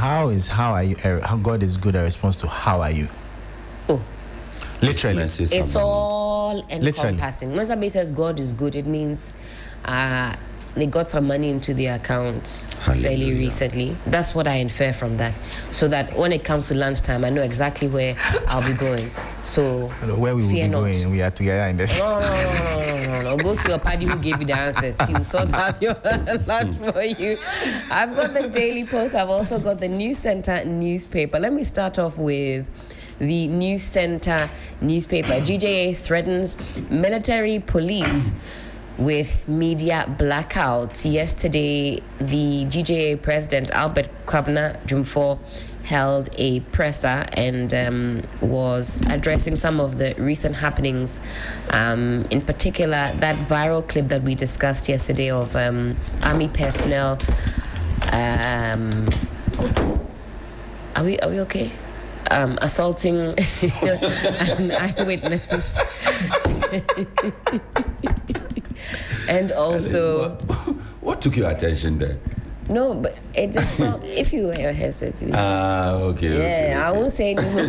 how are you? How God is good a response to how are you? Oh, literally, it's all encompassing. When somebody says God is good, it means they got some money into their account fairly recently. That's what I infer from that. So that when it comes to lunchtime, I know exactly where I'll be going. So where we will be going, we are together in this. No. Go to your party who gave you the answers. He will sort out your lunch for you. I've got the Daily Post. I've also got the News Center newspaper. Let me start off with the News Center newspaper. GJA threatens military police with media blackout. Yesterday, the GJA president, Albert Kwabena-Dwumfour, held a presser and was addressing some of the recent happenings, in particular that viral clip that we discussed yesterday of army personnel. Are we okay? Assaulting an eyewitness. And also, what took your attention there? No, but it just felt, if you wear your headset. Okay. Yeah, okay. I won't say anymore.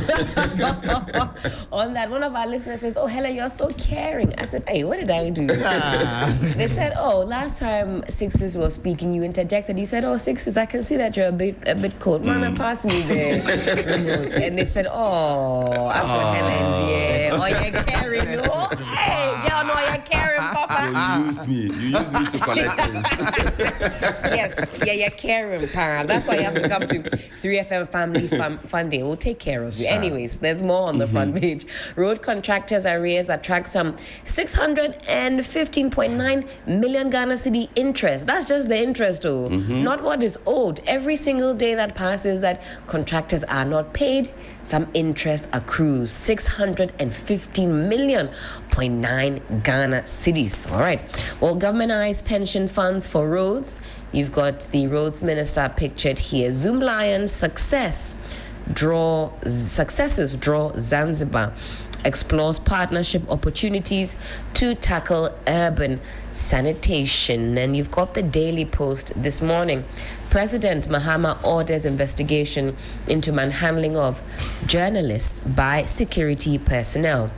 On that, one of our listeners says, "Oh, Helen, you're so caring." I said, "Hey, what did I do?" They said, "Oh, last time Sixtus was speaking, you interjected. You said, 'Oh, Sixtus, I can see that you're a bit cold. Man, pass me the remote.'" And they said, "Oh, as for Helen, yeah, oh, you're caring. Oh, hey, girl, no, you're caring, Papa." So you used me to collect things. Yes, yeah, you're caring, Para. That's why you have to come to 3FM Family Fun Day. We'll take care of you. Anyways, there's more on the front page. Road contractors' arrears attract some 615.9 million Ghana cedi interest. That's just the interest, though, not what is owed. Every single day that passes that contractors are not paid, some interest accrues. 615 million 0.9 Ghana cedis. All right. Well, government-ized pension funds for roads. You've got the roads minister pictured here. Zoom Lions successes draw Zanzibar. Explores partnership opportunities to tackle urban sanitation. And you've got the Daily Post this morning. President Mahama orders investigation into manhandling of journalists by security personnel.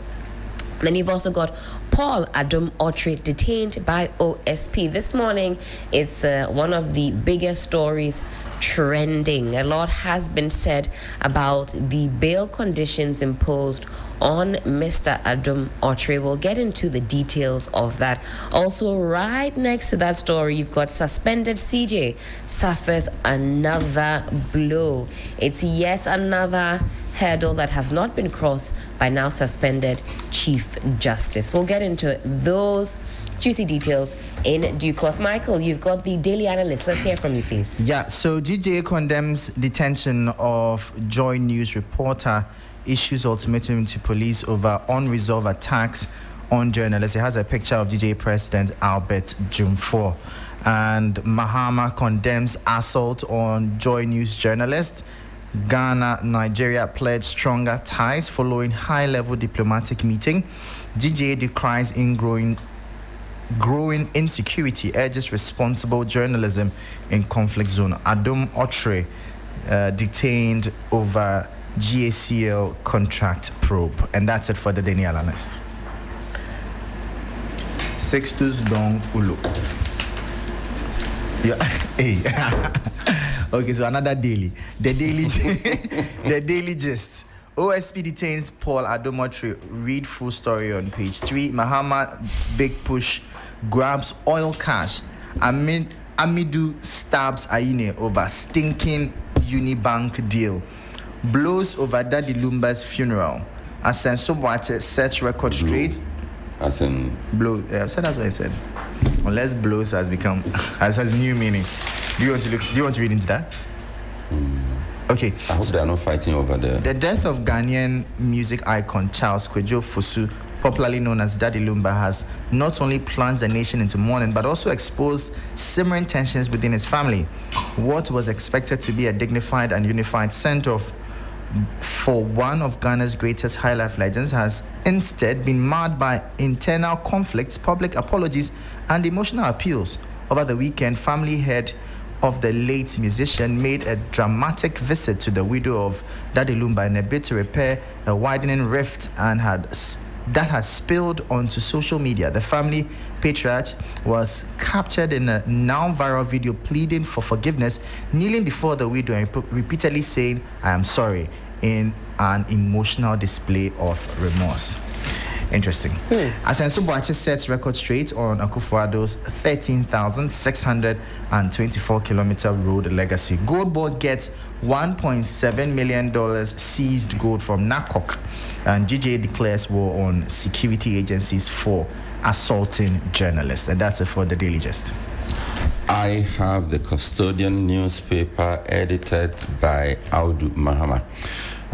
Then you've also got Paul Adom-Otre detained by OSP. This morning, it's one of the biggest stories trending. A lot has been said about the bail conditions imposed on Mr. Adom-Otre. We'll get into the details of that. Also, right next to that story, you've got suspended CJ suffers another blow. It's yet another hurdle that has not been crossed by now suspended Chief Justice. We'll get into those juicy details in due course. Michael, you've got the Daily Analyst. Let's hear from you, please. Yeah, so GJA condemns detention of Joy News reporter, issues ultimatum to police over unresolved attacks on journalists. It has a picture of GJA President Albert Dwumfour. And Mahama condemns assault on Joy News journalist. Ghana, Nigeria pledged stronger ties following high-level diplomatic meeting. GJA decries growing insecurity, urges responsible journalism in conflict zone. Adom-Otre detained over GACL contract probe. And that's it for the Daily Analyst. Sixtus Dong Ullo. Yeah. Hey. Okay, so another daily. The daily gist. OSP detains Paul Adom-Otre. Read full story on page 3. Mahama's big push grabs oil cash. Amidu stabs Aine over stinking Unibank deal. Blows over Daddy Lumba's funeral. Asen Sobwache sets record straight. Asen blow. So that's what I said. Unless blows has new meaning. Do you want to read into that? Okay. I hope they are not fighting over there. The death of Ghanaian music icon Charles Kwejo Fosu, popularly known as Daddy Lumba, has not only plunged the nation into mourning, but also exposed simmering tensions within his family. What was expected to be a dignified and unified send-off for one of Ghana's greatest high-life legends has instead been marred by internal conflicts, public apologies, and emotional appeals. Over the weekend, family head of the late musician made a dramatic visit to the widow of Daddy Lumba in a bid to repair a widening rift that has spilled onto social media. The family patriarch was captured in a now viral video pleading for forgiveness, kneeling before the widow and repeatedly saying, "I am sorry," in an emotional display of remorse. Interesting. Asenso Boakye sets record straight on Akufo-Addo's 13,624 kilometer road legacy. Gold Board gets $1.7 million seized gold from NACOC, and GJ declares war on security agencies for assaulting journalists. And that's it for the Daily Gist. I have the Custodian newspaper edited by Audu Mahama.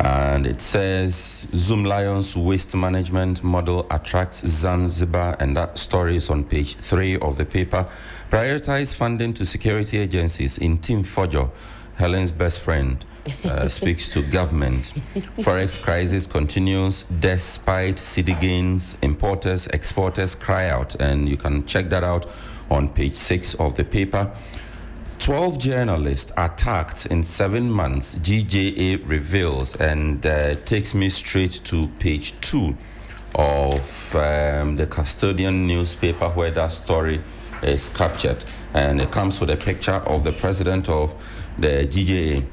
And it says Zoom Lions waste management model attracts Zanzibar, and that story is on page 3 of the paper. Prioritize funding to security agencies in Team Fojo. Helen's best friend speaks to government. Forex crisis continues despite city gains. Importers, exporters cry out, and you can check that out on page 6 of the paper. 12 journalists attacked in 7 months, GJA reveals, and takes me straight to page 2 of the Custodian newspaper where that story is captured. And it comes with a picture of the president of the GJA.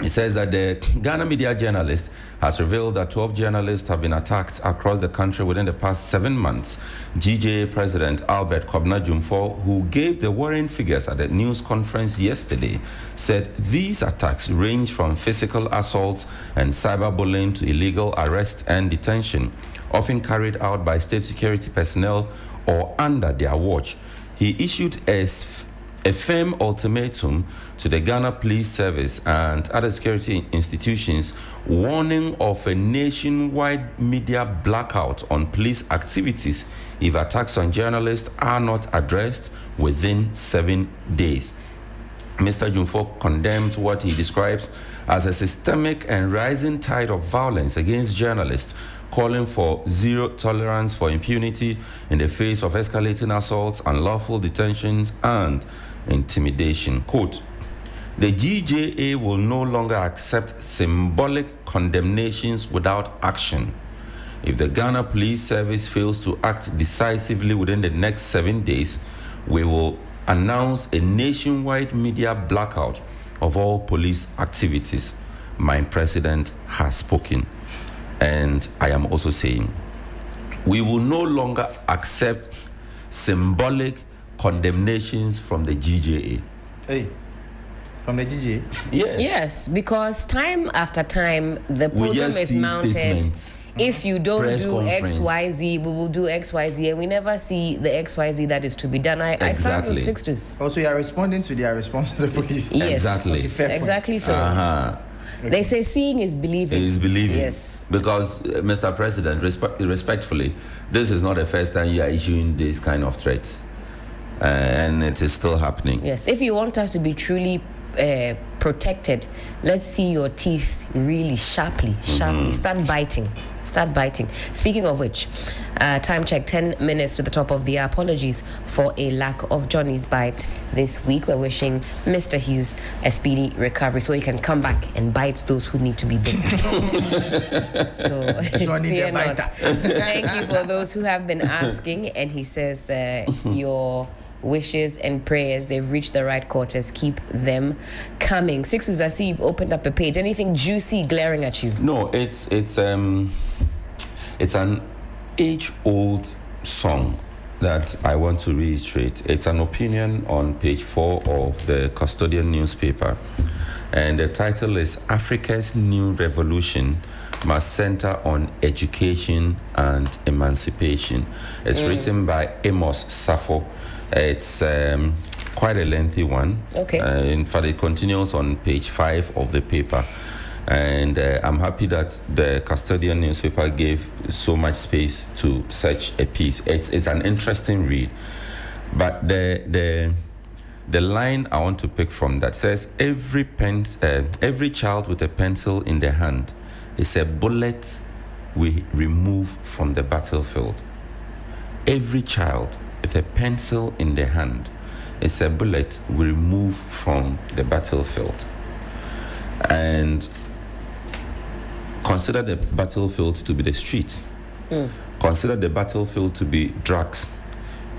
It says that the Ghana media journalist has revealed that 12 journalists have been attacked across the country within the past 7 months. GJA President Albert Kwabena Jumfo, who gave the worrying figures at the news conference yesterday, said these attacks range from physical assaults and cyberbullying to illegal arrest and detention, often carried out by state security personnel or under their watch. He issued a firm ultimatum to the Ghana Police Service and other security institutions, warning of a nationwide media blackout on police activities if attacks on journalists are not addressed within 7 days. Mr. Jumfo condemned what he describes as a systemic and rising tide of violence against journalists, calling for zero tolerance for impunity in the face of escalating assaults, unlawful detentions, and intimidation. Quote, the GJA will no longer accept symbolic condemnations without action. If the Ghana Police Service fails to act decisively within the next 7 days, we will announce a nationwide media blackout of all police activities. My president has spoken. And I am also saying, we will no longer accept symbolic condemnations from the GJA. Hey, from the GJA? Yes. Yes, because time after time, the program is mounted. Statements. If you don't do XYZ, we will do XYZ, and we never see the XYZ that is to be done. I start with Sixtus. Also, you are responding to their response to the police. Yes, exactly. Exactly so. Okay. They say seeing is believing. Is believing. Yes. Because, Mr. President, respectfully, this is not the first time you are issuing this kind of threats. And it is still happening. Yes. If you want us to be truly protected, let's see your teeth really sharply. Start biting. Speaking of which, time check, 10 minutes to the top of the hour. Apologies for a lack of Johnny's Bite this week. We're wishing Mr. Hughes a speedy recovery so he can come back and bite those who need to be bitten. So fear not. Thank you for those who have been asking. And he says your wishes and prayers, they've reached the right quarters. Keep them coming. Sixtus, I see you've opened up a page. Anything juicy glaring at you? No, it's an age-old song that I want to reiterate. It's an opinion on page 4 of the Custodian newspaper, and the title is Africa's New Revolution Must Center on Education and Emancipation. It's written by Amos Safo. It's quite a lengthy one. Okay. In fact, it continues on page 5 of the paper. And I'm happy that the Custodian newspaper gave so much space to such a piece. It's an interesting read. But the line I want to pick from that says, every child with a pencil in their hand is a bullet we remove from the battlefield. Every child with a pencil in their hand it's a bullet we remove from the battlefield. And consider the battlefield to be the streets. Consider the battlefield to be drugs.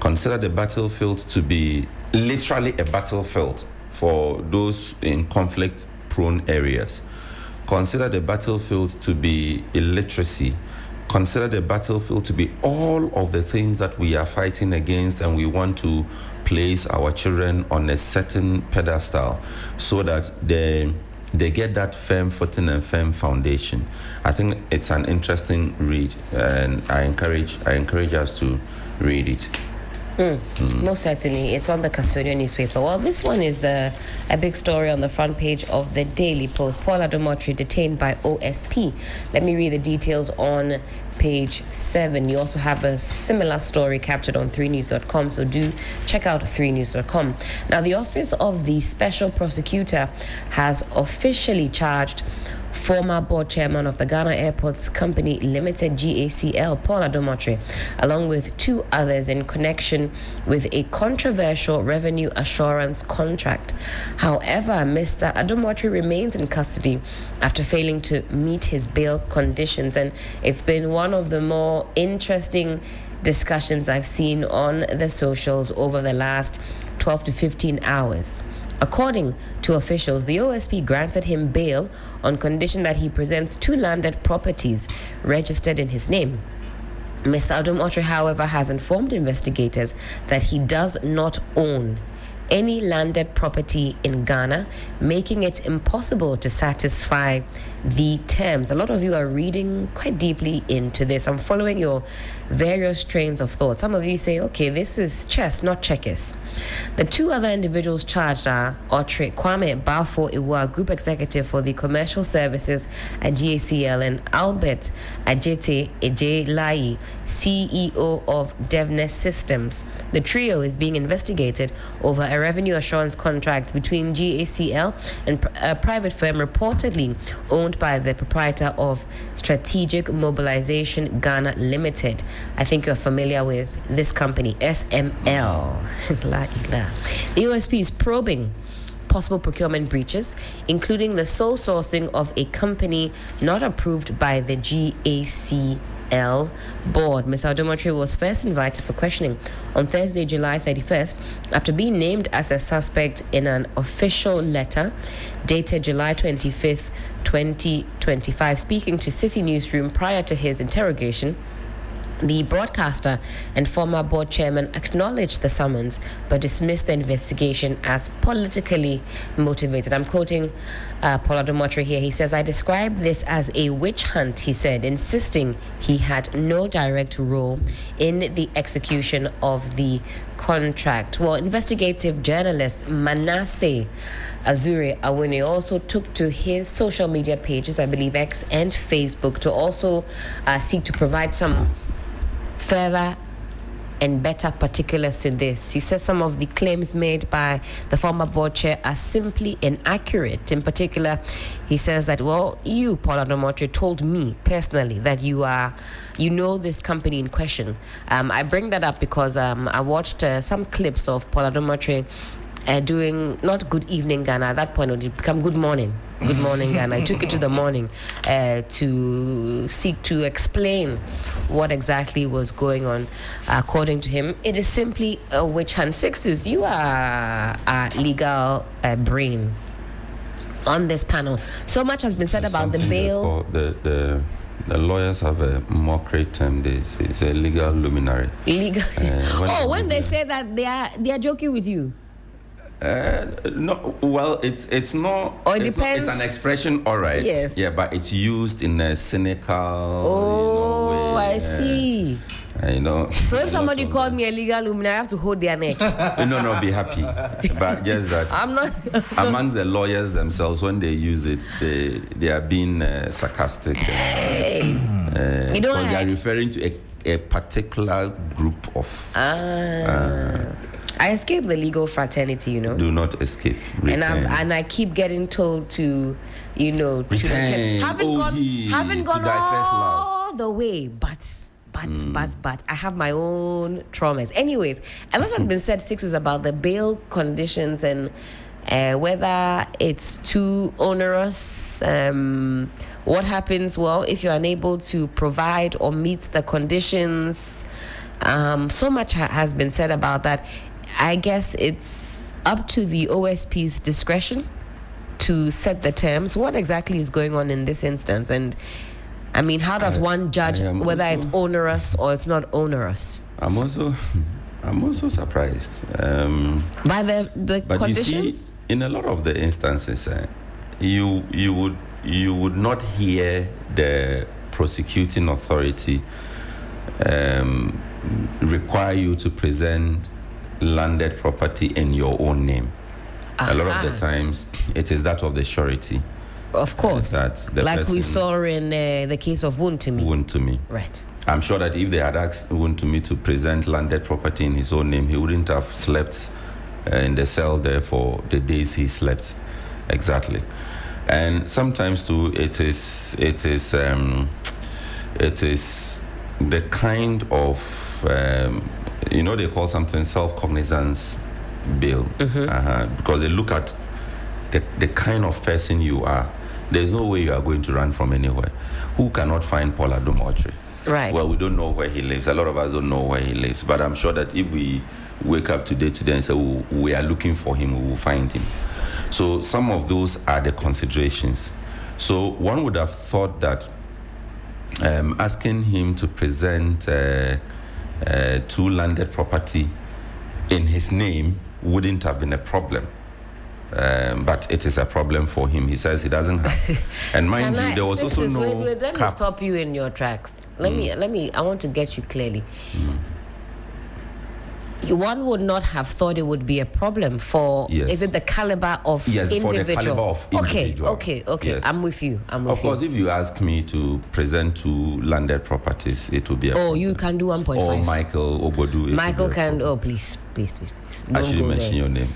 Consider the battlefield to be literally a battlefield for those in conflict-prone areas. Consider the battlefield to be illiteracy. Consider the battlefield to be all of the things that we are fighting against, and we want to place our children on a certain pedestal so that they get that firm footing and firm foundation. I think it's an interesting read, and I encourage us to read it. Most certainly. It's on the Custodian newspaper. Well, this one is a big story on the front page of the Daily Post. Paul Adomotri detained by OSP. Let me read the details on page 7. You also have a similar story captured on 3news.com, so do check out 3news.com. Now, the Office of the Special Prosecutor has officially charged former board chairman of the Ghana Airports Company Limited, GACL, Paul Adomotri, along with 2 others in connection with a controversial revenue assurance contract. However, Mr. Adomotri remains in custody after failing to meet his bail conditions, and it's been one of the more interesting discussions I've seen on the socials over the last 12 to 15 hours. According to officials, the OSP granted him bail on condition that he presents 2 landed properties registered in his name. Mr. Adomotri, however, has informed investigators that he does not own any landed property in Ghana, making it impossible to satisfy the terms. A lot of you are reading quite deeply into this. I'm following your various trains of thought. Some of you say, okay, this is chess, not checkers. The 2 other individuals charged are Otre Kwame Bafo Iwa, Group Executive for the Commercial Services at GACL, and Albert Ajete Ejelayi, CEO of DevNet Systems. The trio is being investigated over a revenue assurance contract between GACL and a private firm reportedly owned by the proprietor of Strategic Mobilization Ghana Limited. I think you're familiar with this company, SML. The OSP is probing possible procurement breaches, including the sole sourcing of a company not approved by the GACL board. Mr. Adomotri was first invited for questioning on Thursday, July 31st, after being named as a suspect in an official letter dated July 25th, 2025. Speaking to City Newsroom prior to his interrogation, the broadcaster and former board chairman acknowledged the summons but dismissed the investigation as politically motivated. I'm quoting Paul Adomotri here. He says, "I describe this as a witch hunt," he said, insisting he had no direct role in the execution of the contract. Well, investigative journalist Manasseh Azure Awuni also took to his social media pages, I believe X and Facebook, to also seek to provide some further and better particulars to this. He says some of the claims made by the former board chair are simply inaccurate. In particular, he says that, well, you, Paul Adomotri, told me personally that you know this company in question. I bring that up because I watched some clips of Paul Adomotri doing not Good Evening Ghana. At that point, it would become Good Morning Ghana. I took it to the morning to seek to explain what exactly was going on. According to him, it is simply a witch hunt. Sixtus, you are a legal brain on this panel. So much has been said about the bail. The lawyers have a mockery term. They say it's a legal luminary. Legal. When they say that, they are joking with you. No, well, it's not. Or it depends. It's an expression, all right. Yes. Yeah, but it's used in a cynical. I see. So if somebody called me a legal luminary, I have to hold their neck. No, be happy. But just that. I'm not. Amongst the lawyers themselves, when they use it, they are being sarcastic. Because they are referring to a particular group of. I escaped the legal fraternity, Do not escape. Return. And I keep getting told to, return. Haven't gone all the way, but but I have my own traumas. Anyways, a lot has been said, Sixtus, about the bail conditions and whether it's too onerous. What happens, well, if you're unable to provide or meet the conditions? So much has been said about that. I guess it's up to the OSP's discretion to set the terms. What exactly is going on in this instance? And I mean, how does one judge whether it's onerous or it's not onerous? I'm also surprised by the but conditions. You see, in a lot of the instances, you would not hear the prosecuting authority require you to present landed property in your own name. A lot of the times, it is that of the surety. Of course. That the like person, we saw in the case of Wontumi. Right. I'm sure that if they had asked Wontumi to present landed property in his own name, he wouldn't have slept in the cell there for the days he slept. Exactly. And sometimes too, it is the kind of they call something self-cognizance bill, because they look at the kind of person you are. There's no way you are going to run from anywhere. Who cannot find Paul Adomotri? Right. Well, we don't know where he lives. A lot of us don't know where he lives. But I'm sure that if we wake up today and say, we are looking for him, we will find him. So some of those are the considerations. So one would have thought that asking him to present two landed property in his name wouldn't have been a problem. But it is a problem for him. He says he doesn't have. And mind you, there was also no let me stop you in your tracks. Let me. I want to get you clearly. One would not have thought it would be a problem for. Yes. Is it the caliber of individual? For the caliber of individual. Okay. Yes. I'm with you. Of course, if you ask me to present two landed properties, it will be a problem. You can do 1.5. Or Michael Ogbodu. Michael can. Oh, please. I should mention your name.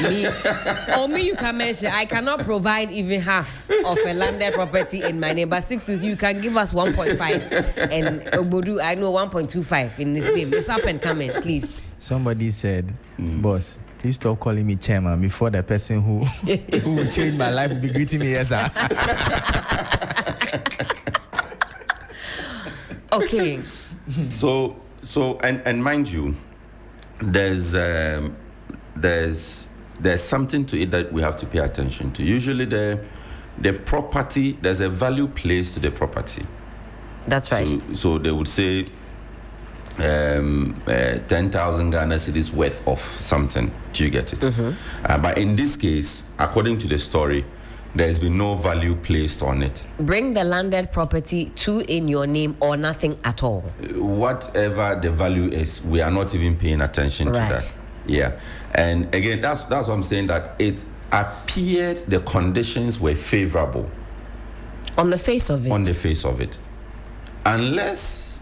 Me, you can mention. I cannot provide even half of a landed property in my name. But Sixtus, you can give us 1.5, and Ogbodu, I know 1.25 in this name. It's up and coming, please. Somebody said, boss, please stop calling me chairman before the person who will change my life will be greeting me as a. Okay. So and mind you, there's something to it that we have to pay attention to. Usually the property, there's a value placed to the property. That's right. So they would say 10,000 Ghana cedis worth of something. Do you get it? But in this case, according to the story, there's been no value placed on it. Bring the landed property to in your name or nothing at all. Whatever the value is, we are not even paying attention to that. Yeah. And again, that's what I'm saying, that it appeared the conditions were favorable. On the face of it. On the face of it. Unless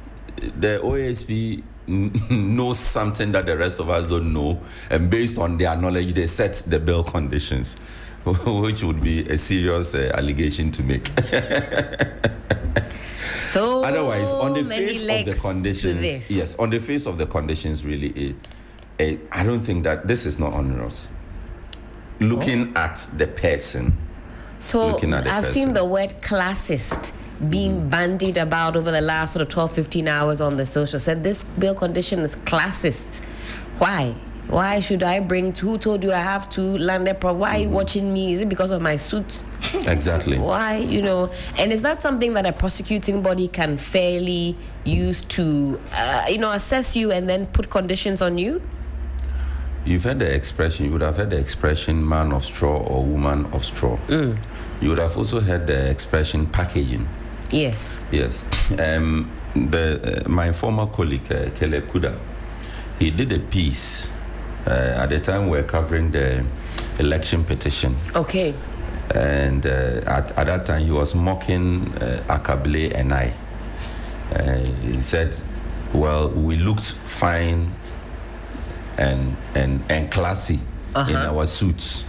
the OSP knows something that the rest of us don't know, and based on their knowledge, they set the bail conditions, which would be a serious allegation to make. So otherwise, on the face of the conditions, yes, on the face of the conditions, really, I don't think that this is not onerous. Looking at the person. So I've seen the word classist being bandied about over the last sort of 12, 15 hours on the social. Said this bail condition is classist. Why? Why should I bring two? Who told you I have two landed property? Why are you watching me? Is it because of my suit? Exactly. Why, and is that something that a prosecuting body can fairly use to, assess you and then put conditions on you? You've heard the expression, you would have heard the expression man of straw or woman of straw. You would have also heard the expression packaging. Yes. Yes. My former colleague, Caleb Kuda, he did a piece at the time we were covering the election petition. Okay. And at that time, he was mocking Akable and I. He said, well, we looked fine and classy in our suits.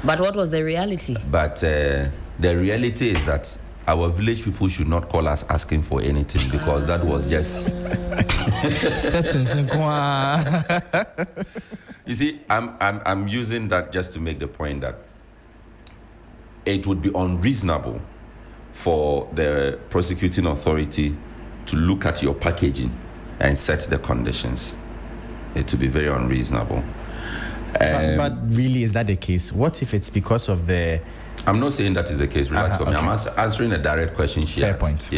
But what was the reality? But the reality is that our village people should not call us asking for anything, because that was just You see, I'm using that just to make the point that it would be unreasonable for the prosecuting authority to look at your packaging and set the conditions. It would be very unreasonable. But really, is that the case? What if it's because of the... I'm not saying that is the case. Relax for me. I'm answering a direct question. Fair point.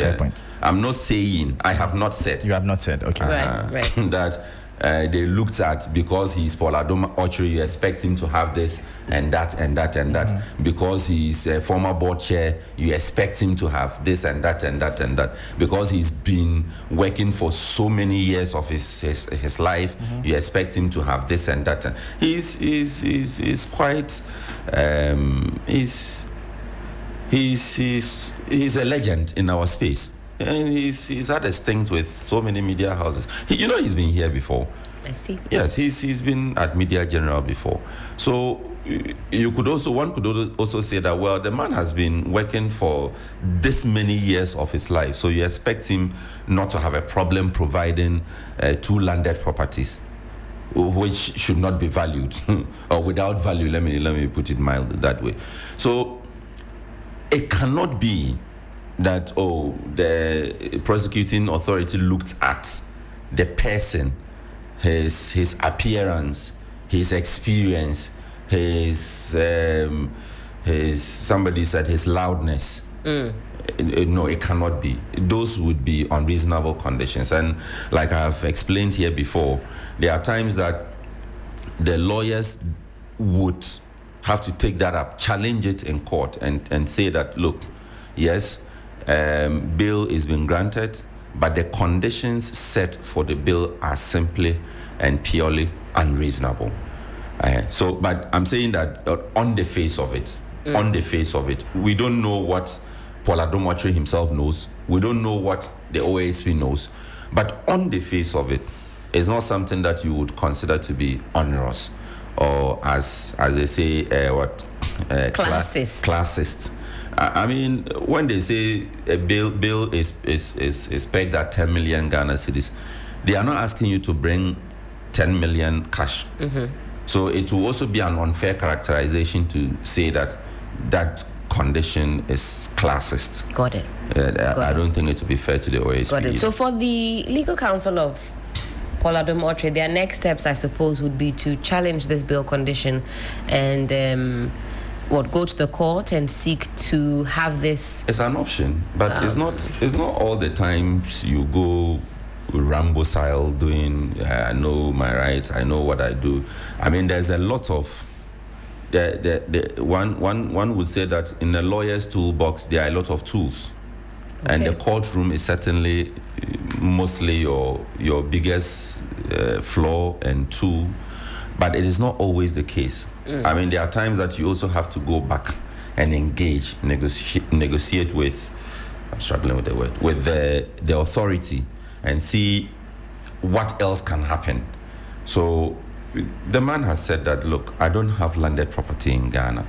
I'm not saying, I have not said. You have not said, okay. Right. That they looked at, because he's Paul Adom Ochoa, you expect him to have this and that and that and that. Because he's a former board chair, you expect him to have this and that and that and that. Because he's been working for so many years of his life, you expect him to have this and that. And he's quite he's a legend in our space. And he's had a stint with so many media houses. He's been here before. I see. Yes, he's been at Media General before. So one could also say that, well, the man has been working for this many years of his life, so you expect him not to have a problem providing 2 landed properties, which should not be valued or without value. Let me put it mildly that way. So it cannot be that the prosecuting authority looked at the person, his appearance, his experience, his somebody said his loudness. No, it cannot be. Those would be unreasonable conditions. And like I have explained here before, there are times that the lawyers would have to take that up, challenge it in court, and say that, look, yes, bail is being granted, but the conditions set for the bail are simply and purely unreasonable. But I'm saying that on the face of it, we don't know what Paul Adom Ochoa himself knows. We don't know what the OASP knows. But on the face of it, it's not something that you would consider to be onerous, or as they say, classist. I mean, when they say a bill is pegged at 10 million Ghana cedis, they are not asking you to bring 10 million cash. So it will also be an unfair characterization to say that condition is classist. Got it. I don't think it would be fair to the OASP. Got it. So for the legal counsel of Paul Adom Ochoa, their next steps, I suppose, would be to challenge this bail condition and go to the court and seek to have this. It's an option, but it's not all the times you go Rambo style doing I know my rights, I know what I do. I mean, there's a lot of one would say that in a lawyer's toolbox there are a lot of tools. Okay. And the courtroom is certainly mostly your biggest flaw and tool, but it is not always the case. I mean, there are times that you also have to go back and engage, negotiate with, I'm struggling with the word, with the authority and see what else can happen. So the man has said that, look, I don't have landed property in Ghana,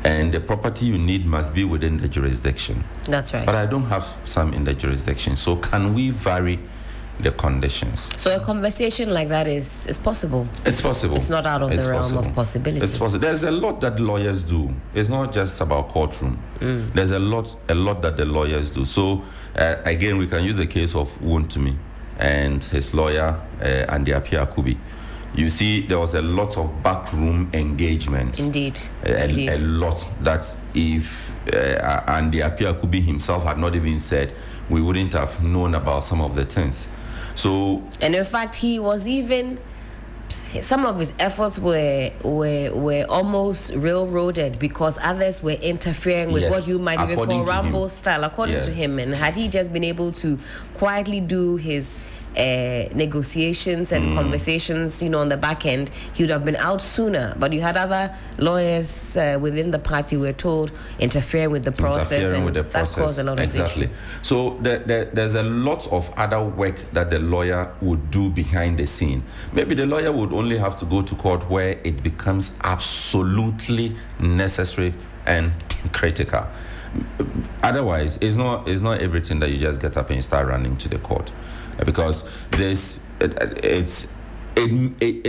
and the property you need must be within the jurisdiction. That's right. But I don't have some in the jurisdiction. So can we vary the conditions? So a conversation like that is possible. It's possible. It's not out of the realm of possibility. It's possible. There's a lot that lawyers do. It's not just about courtroom. There's a lot that the lawyers do. So again, we can use the case of Wontumi and his lawyer and the Appiah-Ampofo. You see, there was a lot of backroom engagement. Indeed. A lot that if and the Appiah-Ampofo himself had not even said, we wouldn't have known about some of the things. So, and in fact, he was even, some of his efforts were almost railroaded because others were interfering with what you might even call Rambo style, according to him. And had he just been able to quietly do his negotiations and conversations, on the back end, he would have been out sooner. But you had other lawyers within the party, we're told, interfering with the process, that caused a lot of issues. So there's a lot of other work that the lawyer would do behind the scene. Maybe the lawyer would only have to go to court where it becomes absolutely necessary and critical. Otherwise, it's not everything that you just get up and start running to the court, because it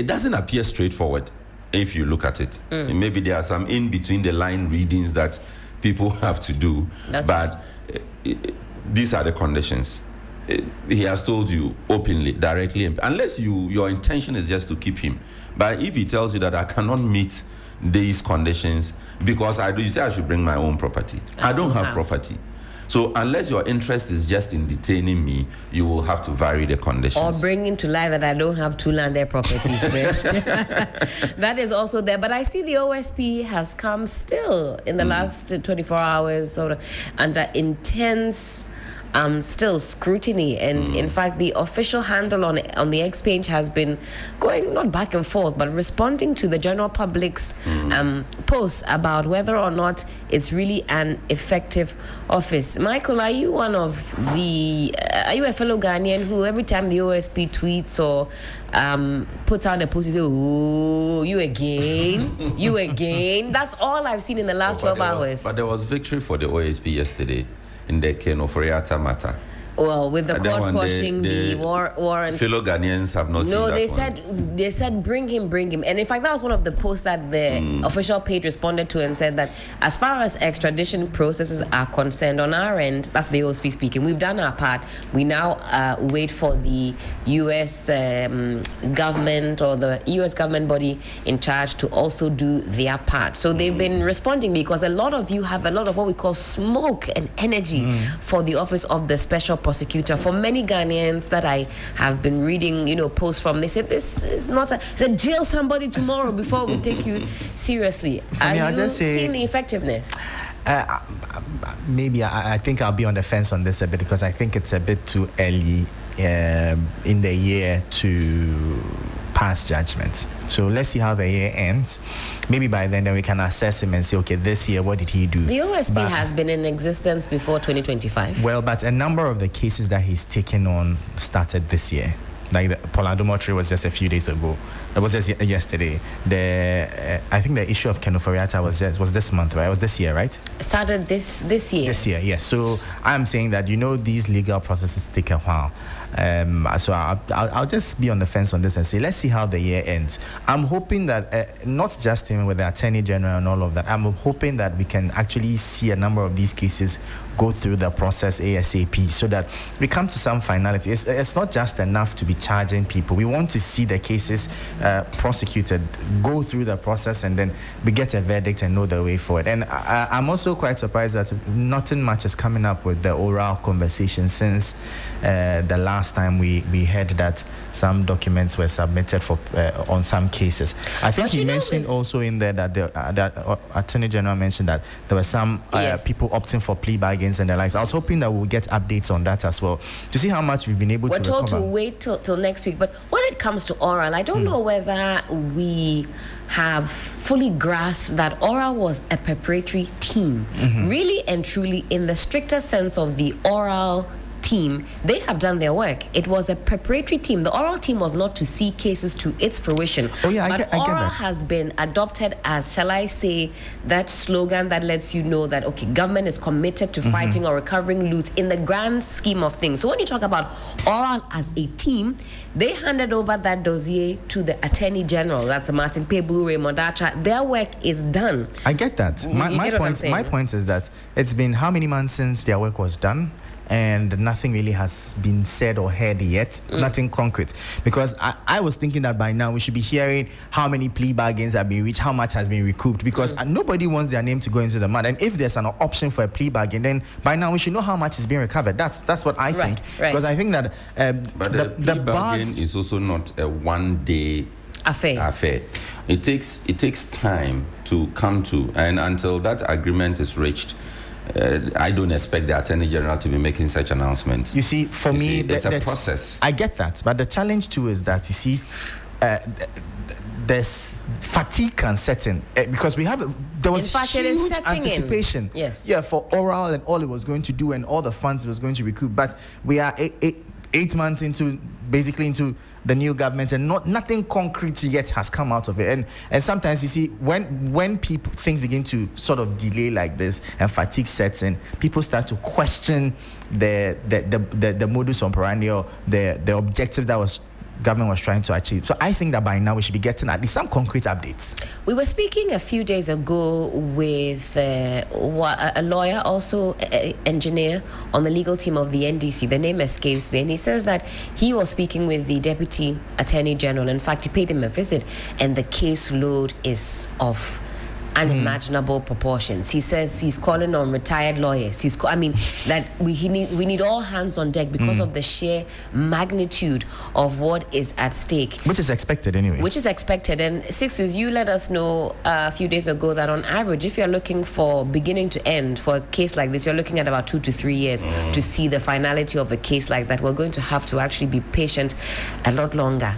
doesn't appear straightforward if you look at it. Maybe there are some in between the line readings that people have to do, these are the conditions. He has told you openly, directly, unless your intention is just to keep him. But if he tells you that I cannot meet these conditions because you say I should bring my own property. I don't have property. So unless your interest is just in detaining me, you will have to vary the conditions. Or bring into light that I don't have 2 landed properties. That is also there. But I see the OSP has come still in the last 24 hours sort of under intense still scrutiny, and in fact the official handle on the X page has been going not back and forth but responding to the general public's posts about whether or not it's really an effective office. Michael, are you one of the are you a fellow Ghanaian who every time the OSP tweets or puts out a post, you say, "Oh, you again? You again?" That's all I've seen in the last 12 hours. But there was victory for the OSP yesterday in the Kenoforiata matter. Well, with the court pushing the warrant. Fellow Ghanaians have not seen that they said bring him. And in fact, that was one of the posts that the official page responded to and said that as far as extradition processes are concerned, on our end, that's the OSP speaking, we've done our part. We now wait for the U.S. government or the U.S. government body in charge to also do their part. So they've been responding because a lot of you have a lot of what we call smoke and energy for the office of the special prosecutor. For many Ghanaians that I have been reading, posts from, they said this is not jail somebody tomorrow before we take you seriously. Are you seeing the effectiveness? Maybe I think I'll be on the fence on this a bit because I think it's a bit too early in the year to pass judgments. So let's see how the year ends. Maybe by then we can assess him and say, okay, this year, what did he do? The OSP has been in existence before 2025. Well, but a number of the cases that he's taken on started this year. Like the Polado Motri was just a few days ago. It was just yesterday. I think the issue of Kenoforiata was this month, right? It was this year, right? It started this year. This year, yes. So I'm saying that these legal processes take a while. So I'll just be on the fence on this and say let's see how the year ends. I'm hoping that not just him with the Attorney General and all of that. I'm hoping that we can actually see a number of these cases go through the process ASAP so that we come to some finality. It's not just enough to be charging people. We want to see the cases prosecuted, go through the process, and then we get a verdict and know the way forward. And I'm also quite surprised that nothing much is coming up with the oral conversation since the last time we heard that some documents were submitted for on some cases. I think he mentioned also in there that that Attorney General mentioned that there were some people opting for plea bargains and the likes. I was hoping that we'll get updates on that as well to see how much we've been able to recover. We're told to wait till next week, but when it comes to oral, I don't know whether we have fully grasped that oral was a preparatory team. Really and truly, in the stricter sense of the oral team, they have done their work. It was a preparatory team. The oral team was not to see cases to its fruition. Oh yeah, I get oral that. has been adopted as, shall I say, that slogan that lets you know that, okay, government is committed to fighting or recovering loot in the grand scheme of things. So when you talk about oral as a team, they handed over that dossier to the Attorney General. That's Martin Pebu, Raymond Archer. Their work is done. I get that. My point is that it's been how many months since their work was done? And nothing really has been said or heard yet, nothing concrete. Because I was thinking that by now we should be hearing how many plea bargains have been reached, how much has been recouped, because nobody wants their name to go into the mud. And if there's an option for a plea bargain, then by now we should know how much is being recovered. That's what I think. Right. Because I think that but the plea bargain is also not a one-day affair. It takes time to come to, and until that agreement is reached, I don't expect the Attorney General to be making such announcements. You see, for me, it's a process. I get that, but the challenge too is that, you see, there's fatigue can set in because there was huge anticipation for oral and all it was going to do and all the funds it was going to recoup. But we are 8 months into the new government, and nothing concrete yet has come out of it. And sometimes you see when things begin to sort of delay like this and fatigue sets in, people start to question the modus operandi or the objective that government was trying to achieve. So I think that by now we should be getting at least some concrete updates. We were speaking a few days ago with a lawyer, also engineer on the legal team of the NDC. The name escapes me, and he says that he was speaking with the Deputy Attorney General. In fact, he paid him a visit, and the caseload is of unimaginable proportions. He says he's calling on retired lawyers. That we need all hands on deck because of the sheer magnitude of what is at stake. Which is expected anyway. And Sixtus, you let us know a few days ago that on average, if you're looking for beginning to end for a case like this, you're looking at about 2 to 3 years to see the finality of a case like that. We're going to have to actually be patient a lot longer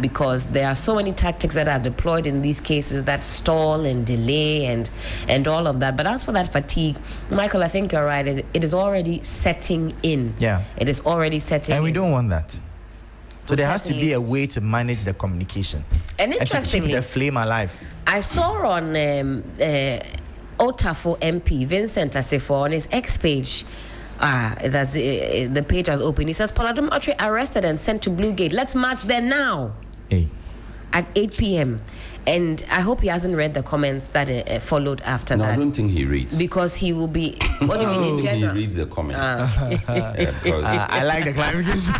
because there are so many tactics that are deployed in these cases that stall and delay and all of that. But as for that fatigue, Michael, I think you're right. It is already setting in. Yeah. It is already setting in. And we don't want that. So there has to be a way to manage the communication. And interestingly, to keep the flame alive. I saw on Otafo MP, Vincent Asifo, on his X page, that's the page has opened. He says, Paladum Autry arrested and sent to Blue Gate. Let's march there now. Hey. At 8 p.m. And I hope he hasn't read the comments that followed after that. No, I don't think he reads. Because he will be... What do you mean in general? He reads the comments. I like the clarification.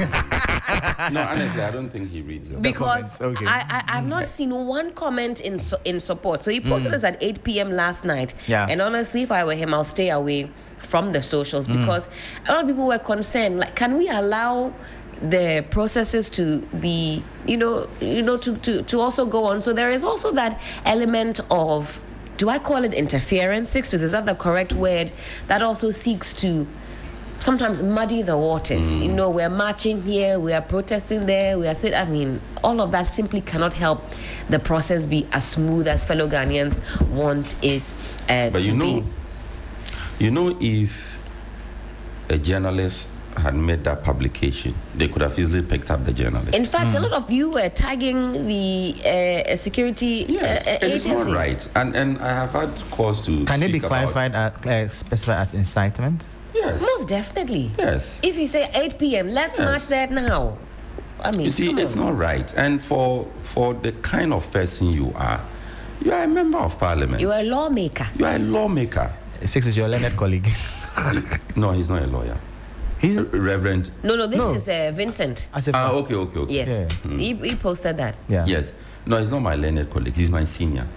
No, honestly, I don't think he reads them. Because I've not seen one comment in support. So he posted this at 8 p.m. last night. Yeah. And honestly, if I were him, I'll stay away from the socials because a lot of people were concerned. Like, can we allow the processes to be, to also go on? So there is also that element of, do I call it interference? Sixtus, is that the correct word? That also seeks to sometimes muddy the waters. We're marching here, we are protesting there, we are saying, all of that simply cannot help the process be as smooth as fellow Ghanaians want it to be. If a journalist had made that publication, they could have easily picked up the journalist. In fact, a lot of you were tagging the security agencies. It is not right. And I have had cause to Can it be clarified as specified as incitement? Yes. Most definitely. Yes. If you say 8 p.m., let's march there now. You see, it's not right. And for the kind of person you are a member of parliament. You are a lawmaker. You are a lawmaker. Sixtus, your learned colleague. No, he's not a lawyer. He's Reverend. No, this is Vincent. Okay. Yes, he posted that. Yeah. Yes. No, he's not my learned colleague. He's my senior.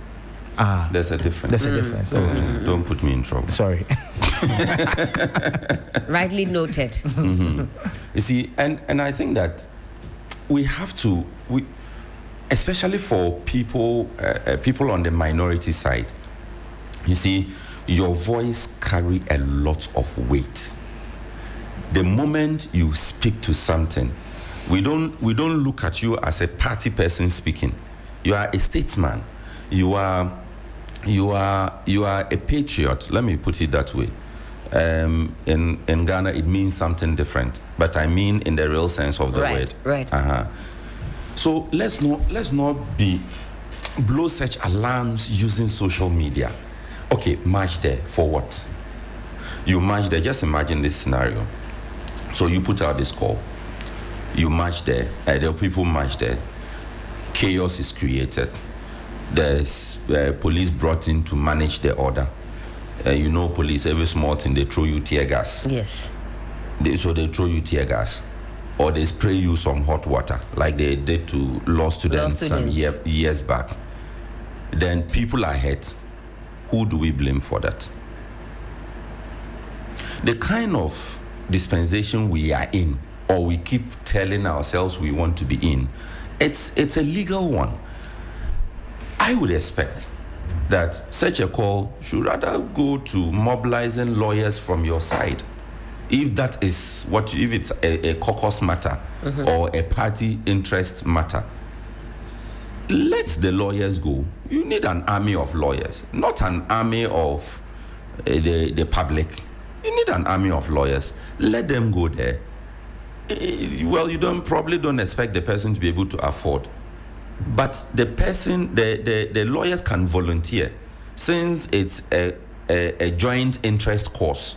There's a difference. Don't put me in trouble. Sorry. Rightly noted. You see, and I think that we have to, especially for people on the minority side, you see, your voice carry a lot of weight. The moment you speak to something, we don't look at you as a party person speaking. You are a statesman. You are a patriot. Let me put it that way. In Ghana, it means something different, but I mean in the real sense of the word. Right. So let's not blow such alarms using social media. Okay, march there for what? You march there. Just imagine this scenario. So you put out this call. You march there. The people march there. Chaos is created. There's police brought in to manage the order. Police, every small thing, they throw you tear gas. Yes. So they throw you tear gas. Or they spray you some hot water, like they did to law students some years back. Then people are hurt. Who do we blame for that? The kind of dispensation we are in, or we keep telling ourselves we want to be in, it's a legal one. I would expect that such a call should rather go to mobilizing lawyers from your side. If that is if it's a caucus matter or a party interest matter, let the lawyers go. You need an army of lawyers, not an army of the public. You need an army of lawyers. Let them go there. well, you probably don't expect the person to be able to afford. But the person, the lawyers can volunteer, since it's a joint interest course.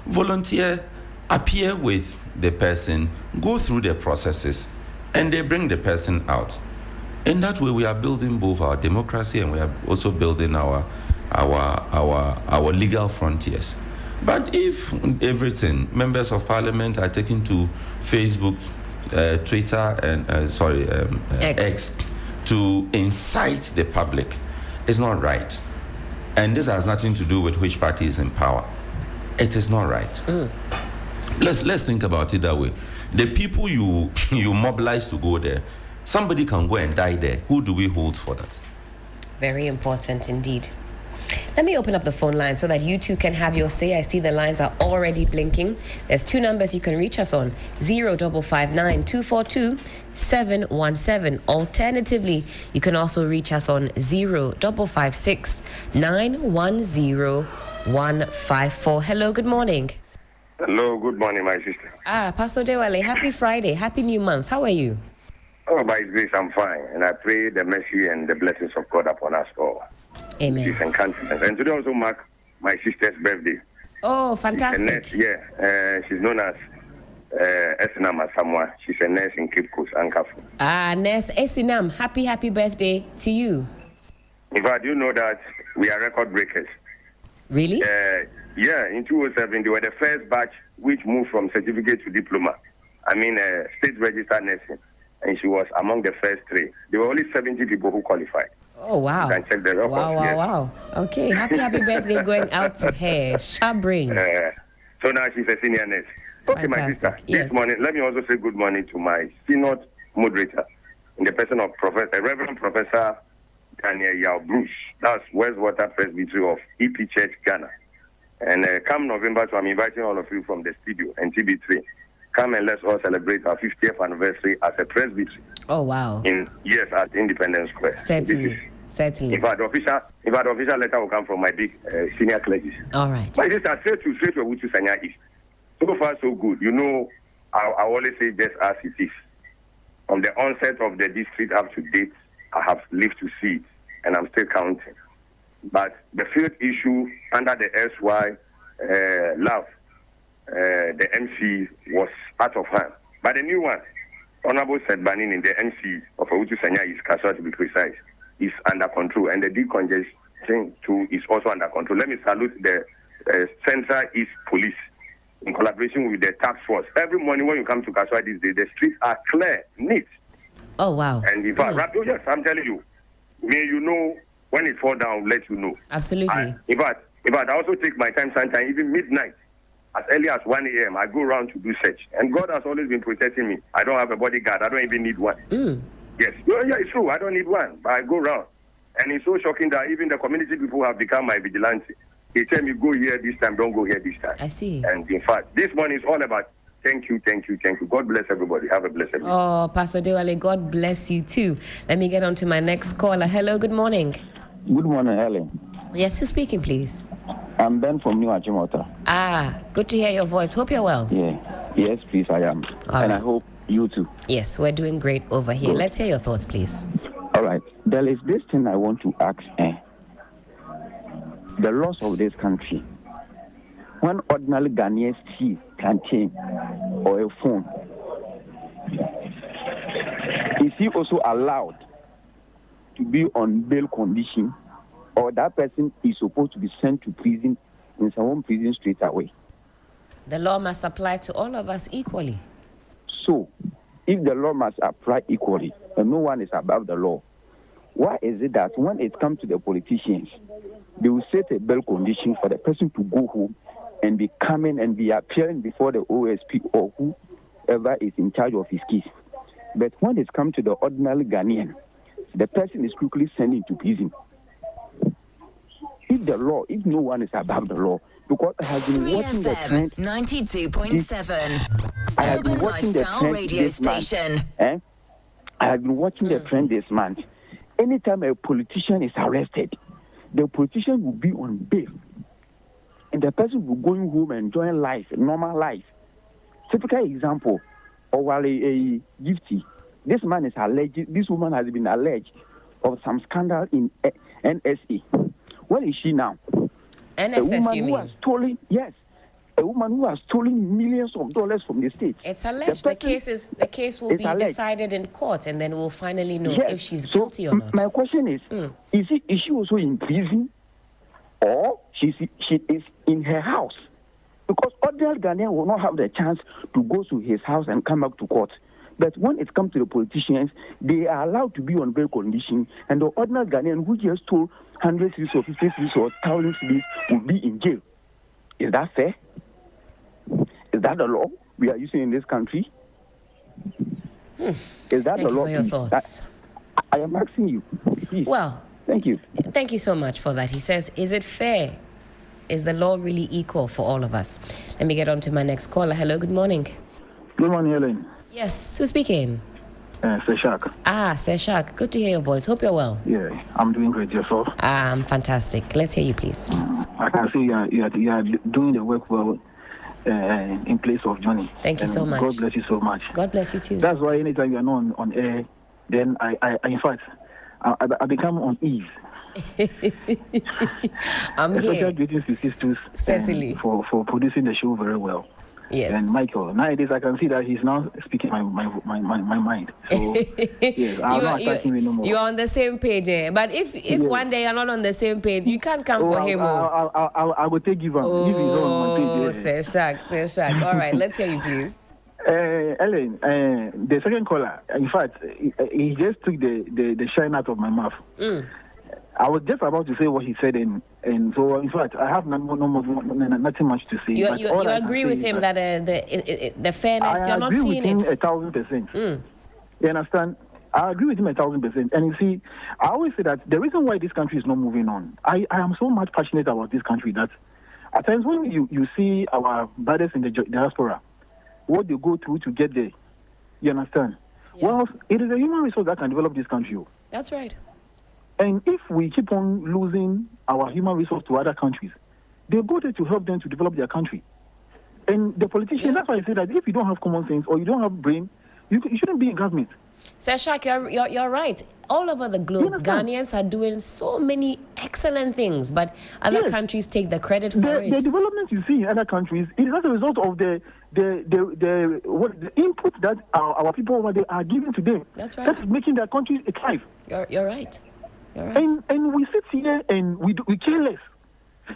Volunteer, appear with the person, go through the processes, and they bring the person out. In that way, we are building both our democracy and we are also building our legal frontiers. But if everything, members of parliament are taken to Facebook, Twitter, and X to incite the public, it's not right. And this has nothing to do with which party is in power. It is not right. Let's think about it that way. The people you mobilize to go there, somebody can go and die there. Who do we hold for that? Very important indeed. Let me open up the phone line so that you two can have your say. I see the lines are already blinking. There's 2 numbers you can reach us on: 0559 242 717. Alternatively, you can also reach us on 0556 910 154. Hello, good morning. Hello, good morning, my sister. Pastor Dewale, happy Friday, happy new month. How are you? Oh, by His grace, I'm fine. And I pray the mercy and the blessings of God upon us all. Amen. Peace and countenance. And today also mark my sister's birthday. Oh, fantastic. She's a nurse, she's known as Esinam Asamoah. She's a nurse in Cape Coast, Ankafo. Nurse Esinam, happy birthday to you. In fact, you know that we are record breakers. Really? In 2007, they were the first batch which moved from certificate to diploma. State registered nursing. And she was among the first 3. There were only 70 people who qualified. Oh, wow. You can check the record. Wow. Okay, happy birthday going out to her. Shabring. So now she's a senior nurse. Okay, Fantastic. my sister. Yes. This morning, let me also say good morning to my synod moderator in the person of Reverend Professor Daniel Yao Bruce. That's Westwater Presbytery of EP Church, Ghana. And come November, so I'm inviting all of you from the studio and TV3. Come and let's all celebrate our 50th anniversary as a presbytery. Oh, wow. At Independence Square. Certainly. In fact, the official letter will come from my big senior clergy. All right. My sister, straight to Wuchu Sanya East. So far, so good. You know, I always say just as it is. From the onset of the district up to date, I have lived to see it, and I'm still counting. But the field issue under the SY Love, the MC was out of hand. But the new one, Honorable Seth Banin in the MC of Wuchu Sanya East, Kaswa to be precise, is under control, and the decongestion too is also under control. Let me salute the Central East Police in collaboration with the task force. Every morning when you come to Kaswa these days, the streets are clear, neat. Oh, wow. And in fact, yes, I'm telling you, may you know when it fall down, let you know. Absolutely. In fact, I also take my time sometimes, even midnight, as early as 1 a.m., I go around to do search. And God has always been protecting me. I don't have a bodyguard. I don't even need one. Yes. Yeah, it's true. I don't need one. But I go around. And it's so shocking that even the community people have become my vigilante. They tell me, go here this time, don't go here this time. I see. And in fact, this morning is all about thank you. God bless everybody. Have a blessed day. Oh, Pastor Dewale, God bless you too. Let me get on to my next caller. Hello, good morning. Good morning, Helen. Yes, who's speaking, please? I'm Ben from New Achimota. Good to hear your voice. Hope you're well. Yeah. Yes, please, I am. All right. I hope you too. Yes, we're doing great over here. Good. Let's hear your thoughts, please. All right. There is this thing I want to ask. The laws of this country. When ordinary Ghanaians see plantain or a phone, is he also allowed to be on bail condition, or that person is supposed to be sent to prison in some prison straight away? The law must apply to all of us equally. So, if the law must apply equally, and no one is above the law, why is it that when it comes to the politicians, they will set a bail condition for the person to go home and be coming and be appearing before the OSP or whoever is in charge of his case? But when it comes to the ordinary Ghanaian, the person is quickly sent into prison. If no one is above the law, because I have been watching the trend. 92.7. I have been watching the trend radio this station. Month. I have been watching the trend this month. Anytime a politician is arrested, the politician will be on bail, and the person will go home and enjoy life, normal life. Typical example: Owale Gifty. This man is alleged. This woman has been alleged of some scandal in NSA. Where is she now? NSS, you mean? A woman who has stolen millions of dollars from the state. It's alleged. The case will be decided in court, and then we'll finally know if she's guilty or not. My question is she also in prison, or she is in her house? Because ordinary Ghanaian will not have the chance to go to his house and come back to court. But when it comes to the politicians, they are allowed to be on bail condition, and the ordinary Ghanaian who just stole 100 cities or 50 cities or 1,000 cities will be in jail. Is that fair? Is that the law we are using in this country? Is that the law? Thank you for your thoughts. I am asking you. Please. Well, thank you. Thank you so much for that. He says, is it fair? Is the law really equal for all of us? Let me get on to my next caller. Hello, good morning. Good morning, Helen. Yes, who's speaking? Seshak. Seshak. Good to hear your voice. Hope you're well. Yeah, I'm doing great. Yourself? I'm fantastic. Let's hear you, please. I can see you are doing the work well in place of Johnny. Thank you so much. God bless you so much. God bless you too. That's why anytime you are not on air, then I in fact, I become on ease. I'm here. Special greetings to Sixtus. Certainly. For producing the show very well. Yes. And Michael, nowadays I can see that he's now speaking my mind. So yes, I'm not attacking him no more. You're on the same page, But if yes, one day you're not on the same page, you can't come for him. I will take you on. Seshak. All right, let's hear you, please. Ellen, the second caller, in fact, he just took the shine out of my mouth. I was just about to say what he said, and so in fact, I have nothing much to say. You agree with him that the fairness, you're not seeing it? I agree with him 1,000%. You understand? I agree with him 1,000%. And you see, I always say that the reason why this country is not moving on, I am so much passionate about this country that at times when you see our brothers in the diaspora, what they go through to get there, you understand? Yeah. Well, it is a human resource that can develop this country. That's right. And if we keep on losing our human resource to other countries, they go there to help them to develop their country. And the politicians, that's why I say that if you don't have common sense or you don't have brain, you shouldn't be in government. Seshak, you're right. All over the globe, Ghanaians are doing so many excellent things, but other countries take the credit for it. The development you see in other countries, it is as a result of the input that our people over there are giving to them. That's right. That is making their countries thrive. You're right. You're right. And we sit here and we care less.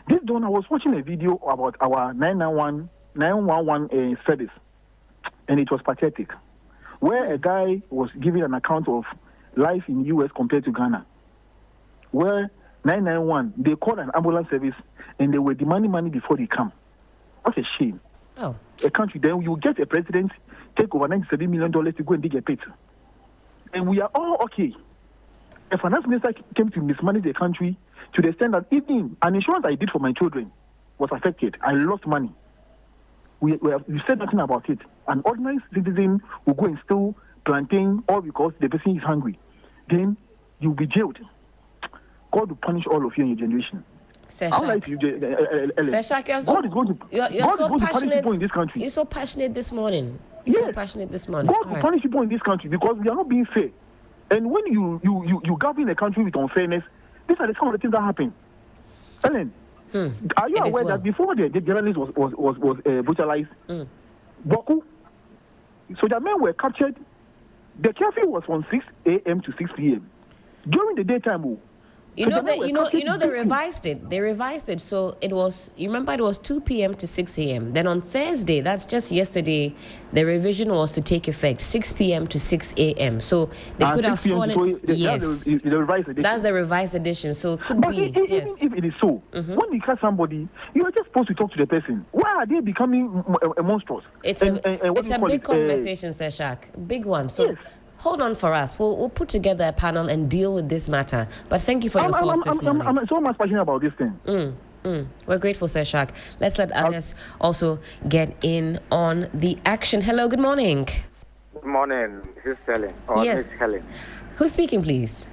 This dawn, I was watching a video about our 911 service, and it was pathetic, where a guy was giving an account of life in U.S. compared to Ghana, where 991, they called an ambulance service and they were demanding money before they come. What a shame. Oh. A country, then you get a president, take over $97 million to go and dig a pit. And we are all okay. A finance minister came to mismanage the country to the extent that even an insurance I did for my children was affected. I lost money. We said nothing about it. An ordinary citizen will go and steal plantain all because the person is hungry. Then you'll be jailed. God will punish all of you in your generation. Seshak, God is going to punish people in this country. You're so passionate this morning. God will punish people in this country because we are not being fair. And when you govern a country with unfairness, these are some of the things that happen. Helen, are you aware that before the journalist was brutalized, Boku, so the men were captured. The curfew was from 6 a.m. to 6 p.m. During the daytime, they revised it. They revised it. So it was, you remember, it was 2 p.m. to 6 a.m. Then on Thursday, that's just yesterday, the revision was to take effect 6 p.m. to 6 a.m. So they could have fallen. Yes. That's the revised edition. So it could be. Even if it is so, when you catch somebody, you are just supposed to talk to the person. Why are they becoming monstrous? It's a big conversation, Seshak. Big one. So. Yes. Hold on for us. We'll put together a panel and deal with this matter. But thank you for your thoughts this morning. I'm so much passionate about this thing. We're grateful, Seshak. Let's let others also get in on the action. Hello, good morning. Good morning. This is Helen. Yes. Miss Helen. Who's speaking, please?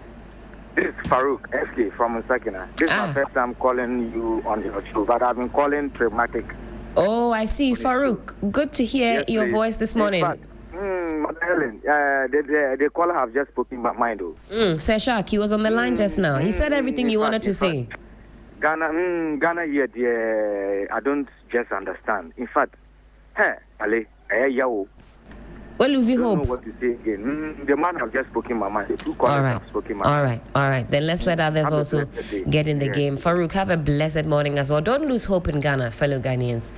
This is Farouk SK from Nsakina. This is my first time calling you on your show, but I've been calling Traumatic. Oh, I see. Farouk, good to hear your voice this morning. In fact, Helen, the caller have just spoken my mind, though. Seshak, he was on the line just now. He said everything you wanted to say. Ghana here, I don't just understand. In fact, Ale, yao. Well, losing hope. I don't know what to say again. The man have just spoken my mind. The two callers have spoken my mind. All right. Then let's let others also get in the game. Farouk, have a blessed morning as well. Don't lose hope in Ghana, fellow Ghanaians.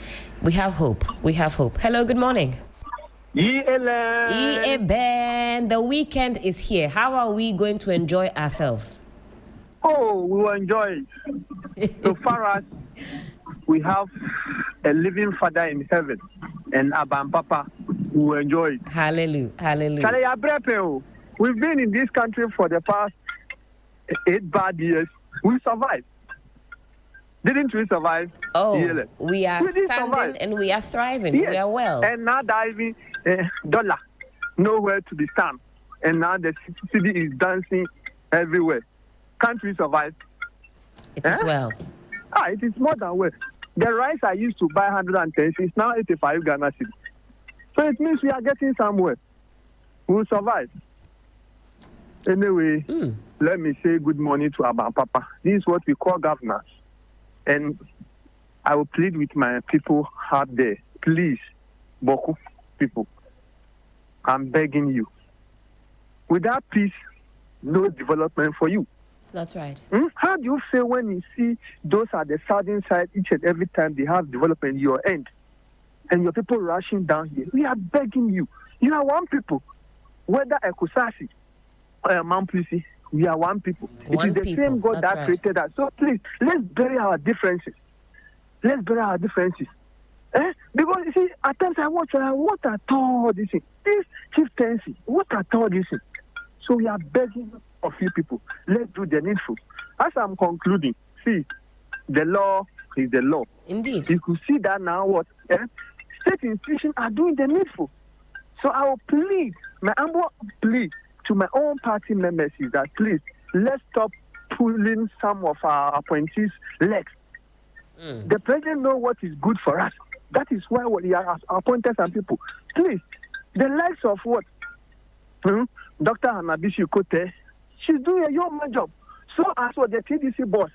We have hope. Hello, good morning. Ben, the weekend is here. How are we going to enjoy ourselves? Oh, we will enjoy it. So far as we have a living Father in heaven and Appiah-Ampofo, we will enjoy it. Hallelujah. We've been in this country for the past 8 bad years. We survived. Didn't we survive? Oh, we are standing and we are thriving. Yes. We are well. And now diving dollar, nowhere to be stand. And now the city is dancing everywhere. Can't we survive? It is well. It is more than well. The rice I used to buy 110 is now 85 Ghana cedis. So it means we are getting somewhere. We will survive. Anyway, let me say good morning to Appiah-Ampofo. This is what we call governance. And I will plead with my people out there. Please, Boku people, I'm begging you. Without peace, no development for you. That's right. How do you feel when you see those at the southern side each and every time they have development in your end and your people rushing down here? We are begging you. You are one people. Whether a Kusasi or a Mamplisi, we are one people. It is the same God that created us. So please, let's bury our differences. Because you see, at times I watch, what are all these things? This chieftaincy, what are all these things? So we are begging of you people, let's do the needful. As I'm concluding, see, the law is the law. Indeed. You could see that now state institutions are doing the needful. So I will plead, my humble plea to my own party members is that please, let's stop pulling some of our appointees' legs. The president knows what is good for us. That is why we are appointed some people. Please, the legs of what? Dr. Hanabishi Kote, she's doing a yeoman job. So as for the TDC boss,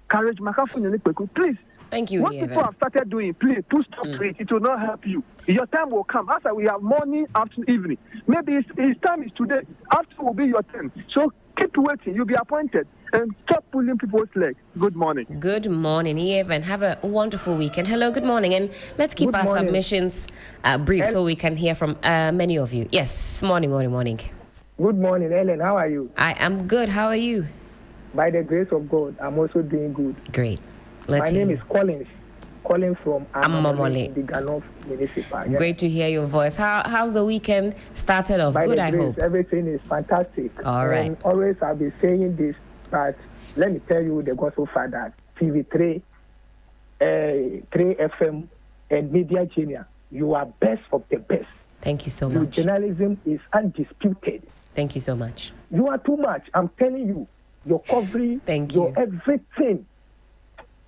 Courage Makafun, please. Thank you. What people have started doing, please, put stop to it. It will not help you. Your time will come. After we have morning, afternoon, evening. Maybe his time is today. After will be your turn. So keep waiting. You'll be appointed. And stop pulling people's legs. Good morning. Good morning, Eve, and have a wonderful weekend. Hello, good morning. And let's keep our submissions brief so we can hear from many of you. Yes, morning. Good morning, Helen. How are you? I am good. How are you? By the grace of God, I'm also doing good. Great. My name is Collins, calling from Amamole, the Ganof Municipal. Yes. Great to hear your voice. How's the weekend started off? By good, the grace, I hope. Everything is fantastic. All right. And always I'll be saying this, but let me tell you the gospel father, TV3, 3 FM, and Media Genius, you are best of the best. Thank you so Your much. journalism is undisputed. Thank you so much. You are too much. I'm telling you. Your coverage, your everything.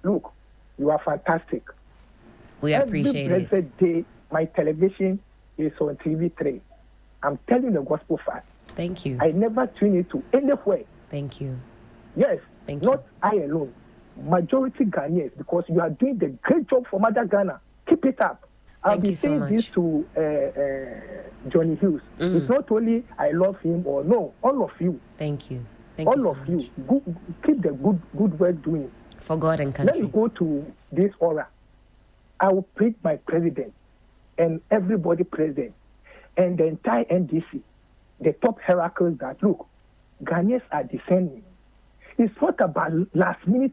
Look, you are fantastic. We appreciate it. Every day, my television is on TV3. I'm telling the gospel fact. Thank you. I never tune it to anywhere. Thank you. Yes, Thank not I alone. Majority Ghanaians, because you are doing the great job for Mother Ghana. Keep it up. I'll be saying this to Johnny Hughes. It's not only I love him or no, all of you. Thank you. All of you, keep the good work doing. For God and country. Let me go to this aura. I will pick my president and everybody present and the entire NDC, the top hierarchies that, look, Ghanaians are descending. It's not about last minute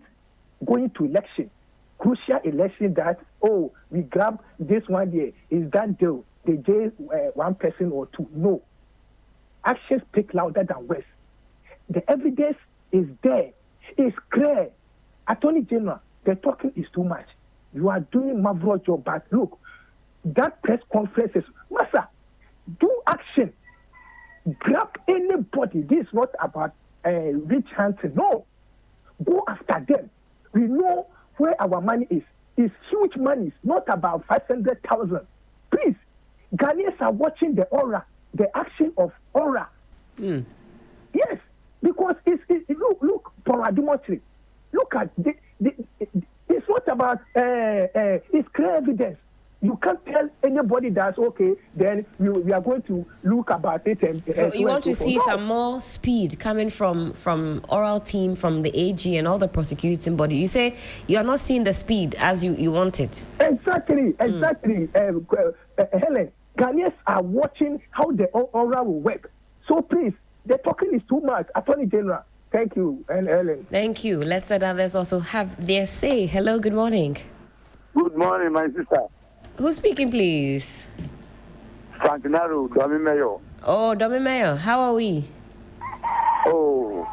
going to election, crucial election that, we grab this one there. Is that deal? They jail one person or two. No. Actions speak louder than words. The evidence is there. It's clear. Attorney General, the talking is too much. You are doing marvelous job, but look, that press conference is, Master, do action. Grab anybody. This is not about rich hands. No. Go after them. We know where our money is. It's huge money. It's not about 500,000. Please, Ghanaians are watching the aura. the action of aura. Yes, because look, paradigmatry. Look at it's not about it's clear evidence. You can't tell anybody that's okay. Then we are going to look about it. So you want to see some more speed coming from oral team, from the AG and all the prosecuting body. You say you are not seeing the speed as you want it. Exactly. Helen, Ghanaians are watching how the oral will work. So please, the talking is too much. Attorney General, thank you, and Helen. Thank you. Let's let others also have their say. Hello, good morning. Good morning, my sister. Who's speaking, please? Frankinaro, Domi Mayo. Oh, Domi Mayo, how are we? Oh,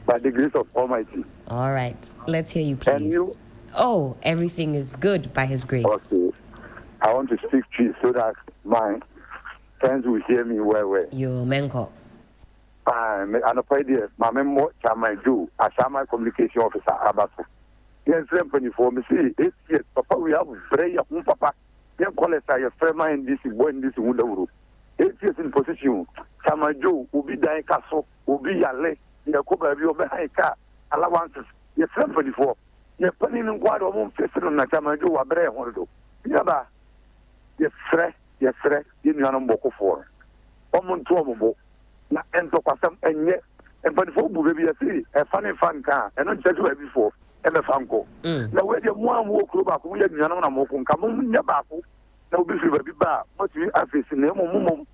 by the grace of Almighty. All right, let's hear you, please. And you? Oh, everything is good by His grace. Okay. I want to speak to you so that my friends will hear me well. You, Menko. And idea, my memo, Chairman Joe, as my communication officer, Abaso. Yes, 24, me say, 8 years, Papa, we have very young Papa. Then call us a friend in this boy in this window. 8 years in position. Chairman Joe will be dying castle, will be Yale, Yakoba, you behind car, allowances. Yes, 24. You're putting in quite a woman facing on Chairman Joe, a brave one. Yaba, yes, in your Boko for. Omon Tomo, not enter Passam, and yet, and but for baby, a funny fan car, and not just before. And the Franco. Now, where the one walk back, we have Yanamoko, come on, Yabaco. Now, be very bad. What we are facing, Mum,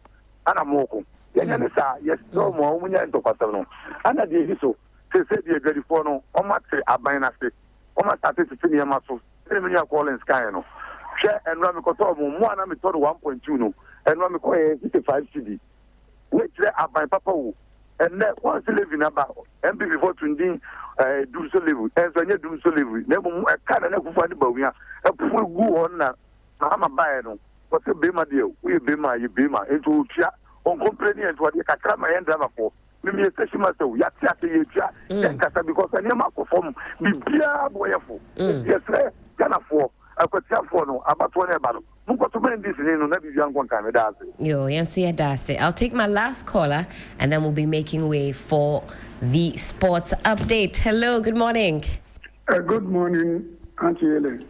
and a moko. Yes, no more, we are to Passano. And I did so. They said you're ready for no, or much a binary, or much at the senior muscle, 3 million calling Skyano. Share and Ramicotomo, 1 I'm told 1.2, and Ramico 55 CD. Which they are by Papa. And that once you live in about and before to do so live, and so you do so live. Never can't find the Bovia, a poor go on now. I'm a buyer. What's a Bema deal? We be my into chat on complaining and what you can come my end for. Maybe a station myself, Yat, because I never perform. Be beer boyful. Yes, can afford. I could tell for no about one about. Yo, I'll take my last caller and then we'll be making way for the sports update. Hello, good morning. Good morning, Auntie Helen.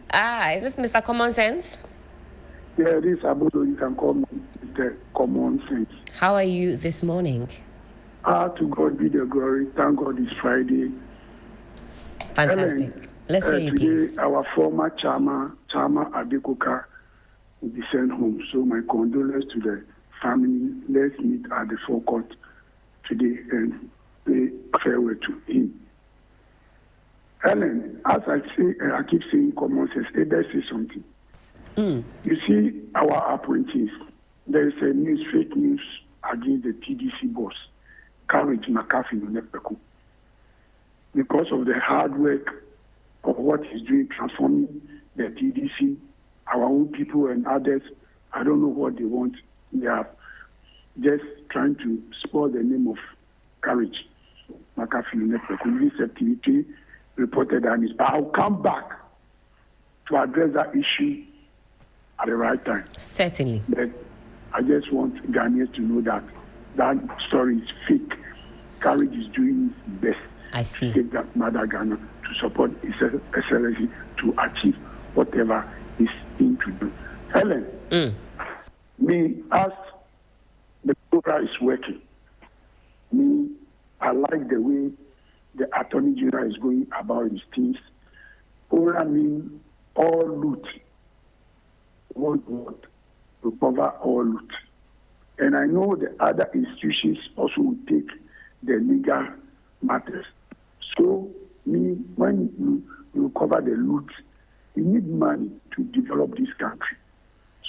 Is this Mr. Common Sense? Yeah, this is Ogbodu. You can call me Mr. Common Sense. How are you this morning? To God be the glory. Thank God it's Friday. Fantastic. Helen, let's hear you, please. Today, our former Chama Adekoka will be sent home. So my condolences to the family. Let's meet at the forecourt today and pay farewell to him. Helen, as I keep saying common sense, let's say something. You see, our appointees, there is a fake news against the TDC boss, Courage McAfee Nepeku. Because of the hard work of what he's doing, transforming the TDC, our own people and others, I don't know what they want. They are just trying to spoil the name of Courage McAfee Nepeku. This activity reported on this. But I'll come back to address that issue at the right time. Certainly. But I just want Ghanaians to know that that story is fake. Courage is doing his best. I see. To take that Mother Ghana to support His Excellency to achieve whatever he's in to do. Helen, me as the program is working, I like the way the Attorney General is going about his things. Ora means all loot. One word to cover all loot. And I know the other institutions also will take the legal matters. So, when you cover the loot, you need money to develop this country.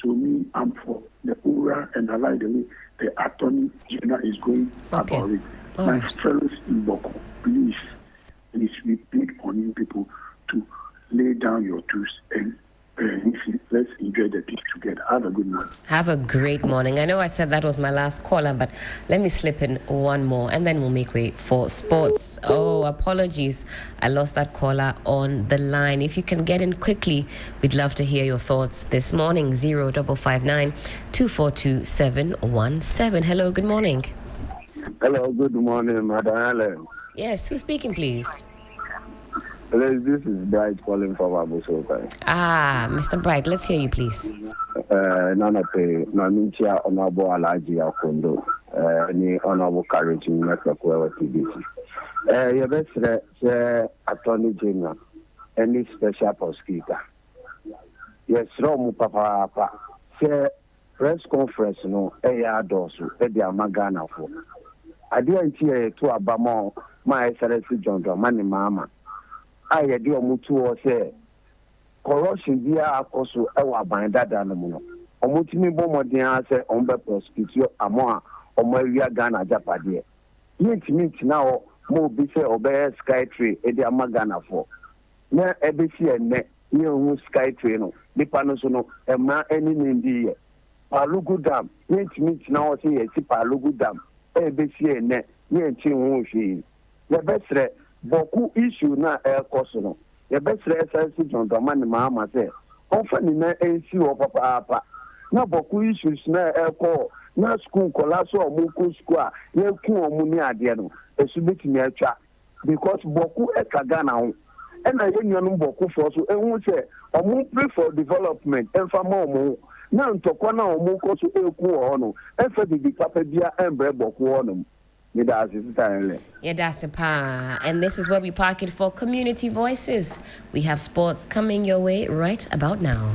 So, I'm for the ORA, and I like the way the Attorney General is going about it. My fellows in Boko, please, we plead on you people to lay down your tools and Let's enjoy the peace together. Have a good morning. Have a great morning. I know I said that was my last caller, but let me slip in one more and then we'll make way for sports. Oh, apologies. I lost that caller on the line. If you can get in quickly, we'd love to hear your thoughts this morning. 0559 242 717. Hello, good morning. Hello, good morning, Madam Helen. Yes, who's speaking, please? This is Bright calling from Abusoka. Mr. Bright, let's hear you, please. Nanape, Namincha, Honorable Alaji Akondo, any Honorable Courage in Mexico, TBC. Your best Attorney General, any special prosecutor. Yes, Romu Papa, say press conference, no, Dosu, Edia Magana for. I didn't hear to Abamo, my excellency John Dramani Mama. I had your mutu or say corruption via also our binder than the mono. O mutimi bomo de answer on the prosecutor Amoa or Maria Ghana Japadia. Yet meet now more be say obey sky tree Edia Magana for. Na ABC and net near sky train, the panosono, and ma any name Palugu Dam, yet meet now say a Palugu Dam, ABC and net near Chin. The best Boku issue na air cosono. The best SLC John Dramani Mahama say, often in AC or papa. Na boku issues na air call, na school colasso or muku square, ye ku or muni adiano, a subit nurture. Because boku e kagana. And I didn't boku for so, and we say, or mu pray for development, and for more. Now, Tokwana or muko to eku or no, and for the Capadia and bread boku on. And this is where we park it for Community Voices. We have sports coming your way right about now.